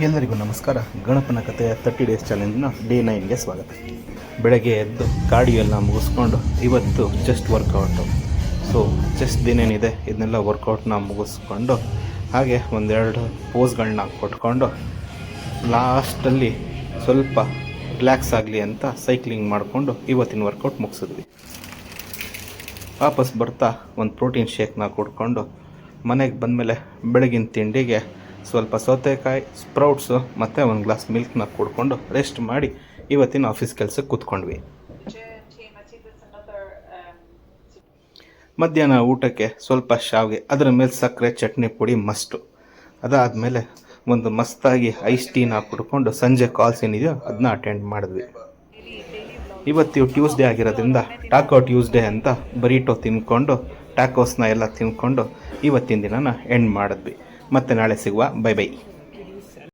ಎಲ್ಲರಿಗೂ ನಮಸ್ಕಾರ. ಗಣಪನ ಕಥೆಯ 30 ಡೇಸ್ ಚಾಲೆಂಜ್ನ ಡೇ 9ಗೆ ಸ್ವಾಗತ. ಬೆಳಗ್ಗೆ ಎದ್ದು ಕಾರ್ಡಿಯೋ ಎಲ್ಲ ಮುಗಿಸ್ಕೊಂಡು ಇವತ್ತು ಚೆಸ್ಟ್ ವರ್ಕೌಟು. ಚೆಸ್ಟ್ ಏನೇನಿದೆ ಇದನ್ನೆಲ್ಲ ವರ್ಕೌಟ್ನ ಮುಗಿಸ್ಕೊಂಡು ಹಾಗೆ ಒಂದೆರಡು ಪೋಸ್ಗಳನ್ನ ಕೊಟ್ಕೊಂಡು ಲಾಸ್ಟಲ್ಲಿ ಸ್ವಲ್ಪ ರಿಲ್ಯಾಕ್ಸ್ ಆಗಲಿ ಅಂತ ಸೈಕ್ಲಿಂಗ್ ಮಾಡಿಕೊಂಡು ಇವತ್ತಿನ ವರ್ಕೌಟ್ ಮುಗಿಸಿದ್ವಿ. ವಾಪಸ್ ಬರ್ತಾ ಒಂದು ಪ್ರೋಟೀನ್ ಶೇಕ್ನ ಕುಡ್ಕೊಂಡು ಮನೆಗೆ ಬಂದಮೇಲೆ ಬೆಳಗಿನ ತಿಂಡಿಗೆ ಸ್ವಲ್ಪ ಸೌತೆಕಾಯಿ, ಸ್ಪ್ರೌಟ್ಸು ಮತ್ತು ಒಂದು ಗ್ಲಾಸ್ ಮಿಲ್ಕ್ನ ಕುಡ್ಕೊಂಡು ರೆಸ್ಟ್ ಮಾಡಿ ಇವತ್ತಿನ ಆಫೀಸ್ ಕೆಲಸಕ್ಕೆ ಕೂತ್ಕೊಂಡ್ವಿ. ಮಧ್ಯಾಹ್ನ ಊಟಕ್ಕೆ ಸ್ವಲ್ಪ ಶಾವಿಗೆ, ಅದರ ಮೇಲೆ ಸಕ್ಕರೆ, ಚಟ್ನಿ ಪುಡಿ ಮಸ್ಟು. ಅದಾದಮೇಲೆ ಒಂದು ಮಸ್ತಾಗಿ ಐಸ್ ಟೀನ ಕುಡ್ಕೊಂಡು ಸಂಜೆ ಕಾಲ್ಸ್ ಏನಿದೆಯೋ ಅದನ್ನ ಅಟೆಂಡ್ ಮಾಡಿದ್ವಿ. ಇವತ್ತು ಟ್ಯೂಸ್ಡೇ ಆಗಿರೋದ್ರಿಂದ ಟಾಕೋ ಟ್ಯೂಸ್ಡೇ ಅಂತ ಬರೀಟೋ ತಿನ್ಕೊಂಡು ಟ್ಯಾಕೋಸ್ನ ಎಲ್ಲ ತಿನ್ಕೊಂಡು ಇವತ್ತಿನ ದಿನನ ಎಂಡ್ ಮಾಡಿದ್ವಿ. ಮತ್ತೆ ನಾಳೆ ಸಿಗುವ. Bye bye.